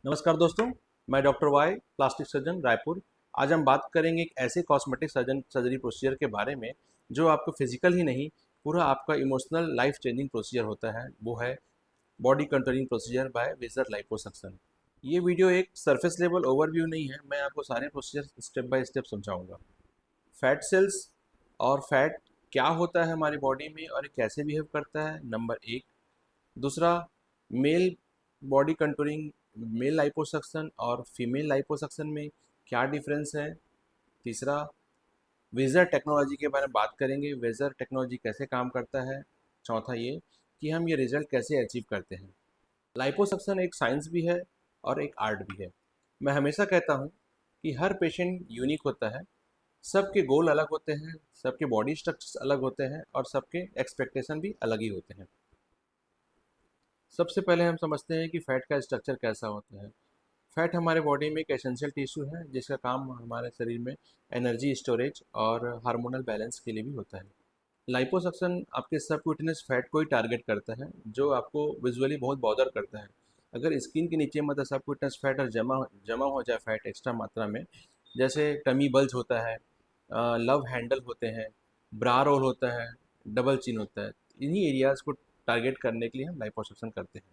नमस्कार दोस्तों, मैं doctor Y, plastic surgeon Raipur. आज हम बात करेंगे एक ऐसे कॉस्मेटिक सर्जरी प्रोसीजर के बारे में जो आपको फिजिकल ही नहीं, पूरा आपका इमोशनल लाइफ चेंजिंग प्रोसीजर होता है। वो है body contouring procedure by laser liposuction. ये वीडियो एक सरफेस लेवल ओवरव्यू नहीं है, मैं आपको सारे प्रोसीजर स्टेप बाय स्टेप समझाऊंगा। फैट सेल्स और फैट क्या होता है हमारी बॉडी में और ये कैसे बिहेव करता है, नंबर एक। दूसरा, male body contouring, male liposuction और फीमेल लाइपोसक्शन में क्या डिफरेंस है। तीसरा, वेजर टेक्नोलॉजी के बारे में बात करेंगे, वेजर टेक्नोलॉजी कैसे काम करता है। चौथा ये कि हम ये रिजल्ट कैसे अचीव करते हैं। लाइपोसक्शन एक साइंस भी है और एक आर्ट भी है। मैं हमेशा कहता हूँ कि हर पेशेंट यूनिक होता है, सबके गोल अलग होते हैं, सबके बॉडी स्ट्रक्चर्स अलग होते हैं और सबके एक्सपेक्टेशन भी अलग ही होते हैं। सबसे पहले हम समझते हैं कि फ़ैट का स्ट्रक्चर कैसा होता है। फ़ैट हमारे बॉडी में एक एसेंशियल टिश्यू है जिसका काम हमारे शरीर में एनर्जी स्टोरेज और हार्मोनल बैलेंस के लिए भी होता है। लाइपोसक्शन आपके सबक्यूटेनियस फैट को ही टारगेट करता है जो आपको विजुअली बहुत बॉदर करता है। अगर स्किन के नीचे मतलब सबक्यूटेनियस फैट और जमा जमा हो जाए फैट एक्स्ट्रा मात्रा में, जैसे टमी बल्ज होता है, लव हैंडल होते हैं, ब्रा रोल होता है, डबल चिन होता है, इन्हीं एरियाज़ को टारगेट करने के लिए हम लाइपोसक्शन करते हैं।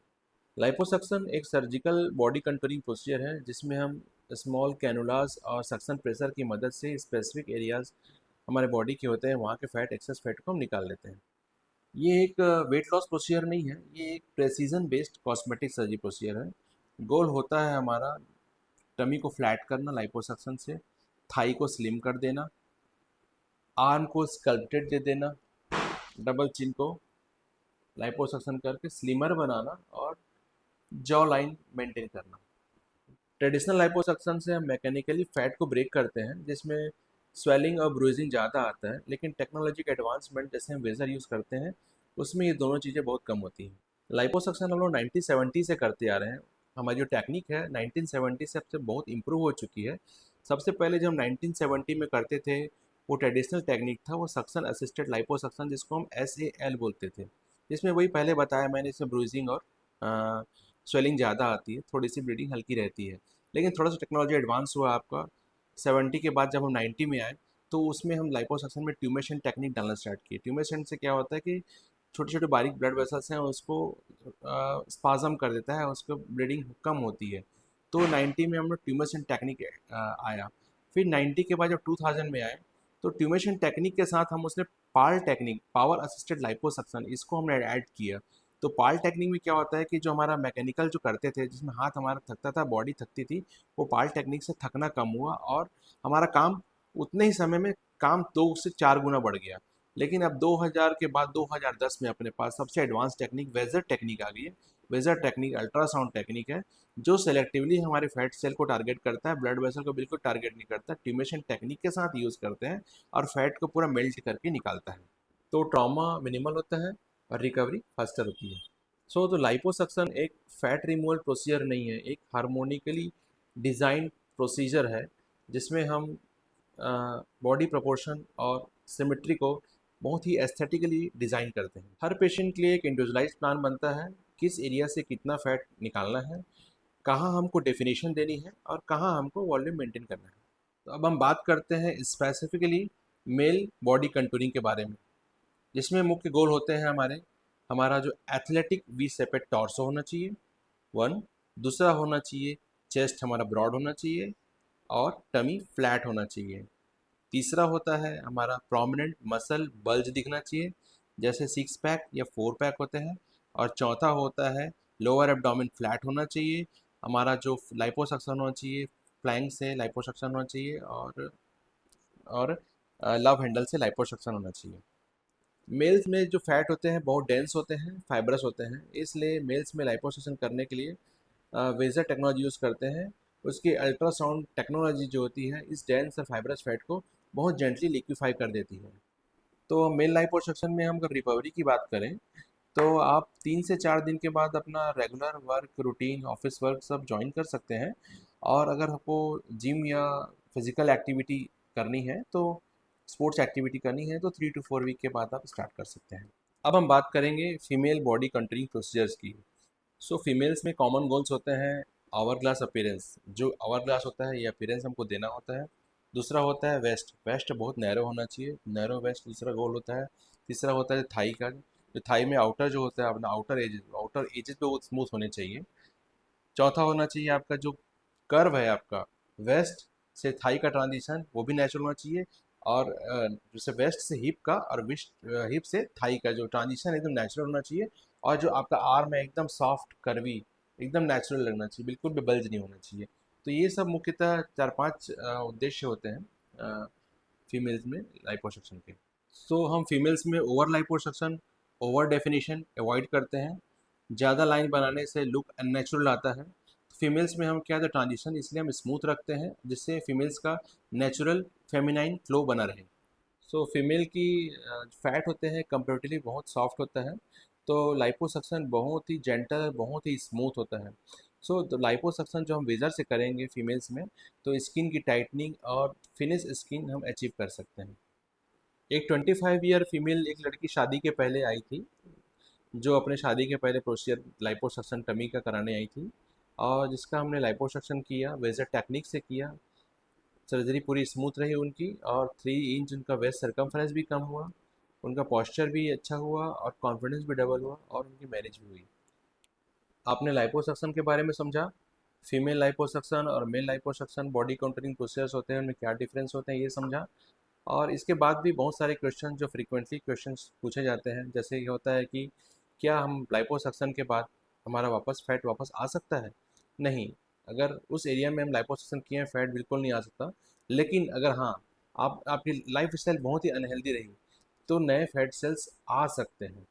लाइपोसक्शन एक सर्जिकल बॉडी कंटूरिंग प्रोसीजर है जिसमें हम स्मॉल कैनुलास और सक्शन प्रेशर की मदद से स्पेसिफिक एरियाज हमारे बॉडी के होते हैं वहाँ के फैट एक्सेस फैट को हम निकाल लेते हैं। ये एक वेट लॉस प्रोसीजर नहीं है, ये एक precision based cosmetic surgery procedure है। गोल होता है हमारा टमी को फ्लैट करना लाइपोसक्शन से, थाई को स्लिम कर देना, आर्म को स्कल्प्टेड दे देना, डबल चिन को लाइपोसक्शन करके स्लिमर बनाना और जॉ लाइन मेंटेन करना। ट्रेडिशनल लाइपोसक्शन से हम मैकेनिकली फैट को ब्रेक करते हैं जिसमें स्वेलिंग और ब्रूजिंग ज़्यादा आता है, लेकिन टेक्नोलॉजी के एडवांसमेंट जैसे हम वेजर यूज़ करते हैं उसमें ये दोनों चीज़ें बहुत कम होती हैं। लाइपोसक्शन हम लोग 1970 से करते आ रहे हैं। हमारी जो टेक्निक है 1970 से अब से बहुत इम्प्रूव हो चुकी है। सबसे पहले जब हम 1970 में करते थे वो ट्रेडिशनल टेक्निक था, वो सक्शन असिस्टेड लाइपोसक्शन जिसको हम SAL बोलते थे, जिसमें वही पहले बताया मैंने, इसमें ब्रूजिंग और स्वेलिंग ज़्यादा आती है, थोड़ी सी ब्लीडिंग हल्की रहती है। लेकिन थोड़ा सा टेक्नोलॉजी एडवांस हुआ आपका 70 के बाद, जब हम 90 में आए तो उसमें हम लाइपोसक्शन में ट्यूमेशन टेक्निक डालना स्टार्ट किए। ट्यूमेशन से क्या होता है कि छोटे छोटे बारीक ब्लड वेसल्स हैं उसको स्पाजम कर देता है, उसको ब्लीडिंग कम होती है। तो 90 में हम लोग ट्यूमेशन टेक्निक आया। फिर 90 के बाद जब 2000 में आए तो ट्यूमेशन टेक्निक के साथ हम उसने पाल टेक्निक, पावर असिस्टेड लाइपोसक्शन, इसको हमने ऐड किया। तो पाल टेक्निक में क्या होता है कि जो हमारा मैकेनिकल जो करते थे जिसमें हाथ हमारा थकता था, बॉडी थकती थी, वो पाल टेक्निक से थकना कम हुआ और हमारा काम उतने ही समय में काम 2 से 4 गुना बढ़ गया। लेकिन अब 2000 के बाद 2010 में अपने पास सबसे एडवांस टेक्निक वेजर टेक्निक आ गई है। वेजर टेक्निक अल्ट्रासाउंड टेक्निक है जो सेलेक्टिवली हमारे फैट सेल को टारगेट करता है, ब्लड वेसल को बिल्कुल टारगेट नहीं करता। ट्यूमेशन टेक्निक के साथ यूज़ करते हैं और फैट को पूरा मेल्ट करके निकालता है। तो ट्रॉमा मिनिमल होता है और रिकवरी फास्टर होती है। तो लाइपोसक्शन एक फैट रिमूवल प्रोसीजर नहीं है, एक हार्मोनिकली डिज़ाइन प्रोसीजर है जिसमें हम बॉडी प्रोपोर्शन और सिमेट्री को बहुत ही एस्थेटिकली डिज़ाइन करते हैं। हर पेशेंट के लिए एक इंडिविजुअलाइज प्लान बनता है, किस एरिया से कितना फैट निकालना है, कहाँ हमको डेफिनेशन देनी है और कहाँ हमको वॉल्यूम मेंटेन करना है। तो अब हम बात करते हैं स्पेसिफिकली मेल बॉडी कंटूरिंग के बारे में, जिसमें मुख्य गोल होते हैं हमारा जो एथलेटिक वी सेपेड टॉर्सो होना चाहिए, वन। दूसरा होना चाहिए चेस्ट हमारा ब्रॉड होना चाहिए और टमी फ्लैट होना चाहिए। तीसरा होता है हमारा प्रोमिनेंट मसल बल्ज दिखना चाहिए जैसे 6 पैक या 4 पैक होते हैं। और चौथा होता है लोअर एब्डोमेन फ्लैट होना चाहिए, हमारा जो लाइपोसक्शन होना चाहिए, फ्लैंक से लाइपोसक्शन होना चाहिए और लव हैंडल से लाइपोसक्शन होना चाहिए। मेल्स में जो फैट होते हैं बहुत डेंस होते हैं, फाइब्रस होते हैं, इसलिए मेल्स में लाइपोसक्शन करने के लिए वेजर टेक्नोलॉजी यूज़ करते हैं। उसकी अल्ट्रासाउंड टेक्नोलॉजी जो होती है इस डेंस और फाइब्रस फैट को बहुत जेंटली लिक्विफाई कर देती है। तो मेल लाइपोसक्शन में हम अगर रिकवरी की बात करें तो आप 3 से 4 दिन के बाद अपना regular work routine, office work सब ज्वाइन कर सकते हैं। और अगर आपको जिम या फिजिकल एक्टिविटी करनी है तो स्पोर्ट्स एक्टिविटी करनी है तो 3 to 4 वीक के बाद आप स्टार्ट कर सकते हैं। अब हम बात करेंगे फीमेल बॉडी कंटूरिंग प्रोसीजर्स की। फीमेल्स में कॉमन गोल्स होते हैं आवर ग्लास अपीयरेंस, जो आवर ग्लास होता है ये अपीयरेंस हमको देना होता है। दूसरा होता है वेस्ट, वेस्ट बहुत नैरो होना चाहिए, नैरो वेस्ट दूसरा गोल होता है। तीसरा होता है थाई का, जो थाई में आउटर जो होता है अपना आउटर एजेस पे वो स्मूथ होने चाहिए। चौथा होना चाहिए आपका जो कर्व है आपका, वेस्ट से थाई का ट्रांजिशन वो भी नेचुरल होना चाहिए। और जैसे वेस्ट से हिप का और वेस्ट हिप से थाई का जो ट्रांजिशन एकदम नेचुरल होना चाहिए। और जो आपका आर्म है एकदम सॉफ्ट कर्वी, एकदम नेचुरल लगना चाहिए, बिल्कुल भी बल्ज नहीं होना चाहिए। तो ये सब मुख्यतः 4-5 उद्देश्य होते हैं फीमेल्स में लाइपोसक्शन के। सो हम फीमेल्स में over liposuction, over definition avoid करते हैं। ज़्यादा लाइन बनाने से लुक अननेचुरल आता है। फीमेल्स में हम क्या है ट्रांजिशन इसलिए हम स्मूथ रखते हैं जिससे फीमेल्स का नेचुरल फेमिनाइन फ्लो बना रहे। सो फीमेल की फैट होते हैं कंपेरेटिवली बहुत सॉफ्ट होता है, तो लाइपोसक्शन बहुत ही जेंटल, बहुत ही स्मूथ होता है। सो तो लाइपोसक्शन जो हम लेज़र से करेंगे फीमेल्स में, तो स्किन की टाइटनिंग और फिनिश स्किन हम अचीव कर सकते हैं। एक 25 ईयर फीमेल एक लड़की शादी के पहले आई थी, जो अपने शादी के पहले प्रोसीजर लाइपोसक्शन टमी का कराने आई थी, और जिसका हमने लाइपोसक्शन किया वेजर टेक्निक से किया। सर्जरी पूरी स्मूथ रही उनकी, और 3 इंच उनका वेस्ट सरकमफ्रेंस भी कम हुआ, उनका पॉस्चर भी अच्छा हुआ और कॉन्फिडेंस भी डबल हुआ, और उनकी मैरिज भी हुई। आपने लाइपोसक्शन के बारे में समझा, फीमेल लाइपोसक्शन और male liposuction body contouring process होते हैं, उनमें क्या डिफरेंस होते हैं ये समझा। और इसके बाद भी बहुत सारे क्वेश्चन जो फ्रीक्वेंटली क्वेश्चंस पूछे जाते हैं, जैसे ये होता है कि क्या हम लाइपोसक्शन के बाद हमारा वापस फैट वापस आ सकता है? नहीं, अगर उस एरिया में हम लाइपोसक्शन किए हैं फैट बिल्कुल नहीं आ सकता। लेकिन अगर हाँ, आप आपकी लाइफ स्टाइल बहुत ही अनहेल्दी रही तो नए फैट सेल्स आ सकते हैं।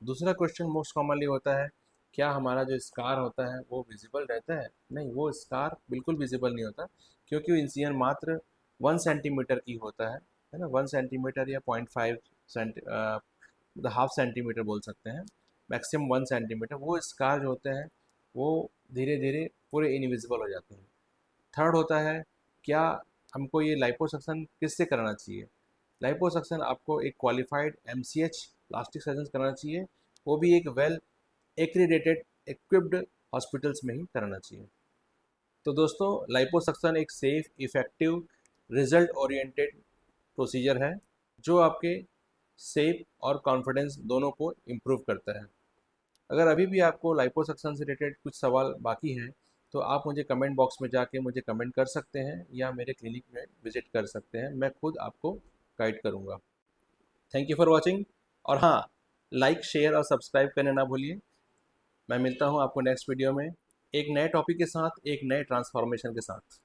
दूसरा क्वेश्चन मोस्ट कॉमनली होता है, क्या हमारा जो स्कार होता है वो विजिबल रहता है? नहीं, वो स्कार बिल्कुल विजिबल नहीं होता, क्योंकि वो इंसिजन मात्र 1 सेंटीमीटर की होता है ना, 1 सेंटीमीटर या 0.5 सेंट मतलब हाफ सेंटीमीटर बोल सकते हैं, मैक्सिमम 1 सेंटीमीटर। वो स्कार जो होते हैं वो धीरे धीरे पूरे इनविजिबल हो जाते हैं। थर्ड होता है, क्या हमको ये लाइपोसक्शन किससे कराना चाहिए? लाइपोसक्शन आपको एक क्वालिफाइड एमसीएच प्लास्टिक सर्जन कराना चाहिए, वो भी एक वेल एक्रीडेटेड इक्विप्ड हॉस्पिटल्स में ही कराना चाहिए। तो दोस्तों, लाइपोसक्शन एक safe, effective, result oriented procedure है जो आपके सेफ और कॉन्फिडेंस दोनों को इम्प्रूव करता है। अगर अभी भी आपको लाइपोसक्शन से रिलेटेड कुछ सवाल बाकी हैं तो आप मुझे कमेंट बॉक्स में जाके मुझे कमेंट कर सकते हैं या मेरे क्लिनिक में विजिट कर सकते हैं, मैं खुद आपको गाइड करूँगा। Thank you for watching. और हाँ, लाइक, शेयर और सब्सक्राइब करना ना भूलिए। मैं मिलता हूँ आपको नेक्स्ट वीडियो में एक नए टॉपिक के साथ, एक नए ट्रांसफॉर्मेशन के साथ।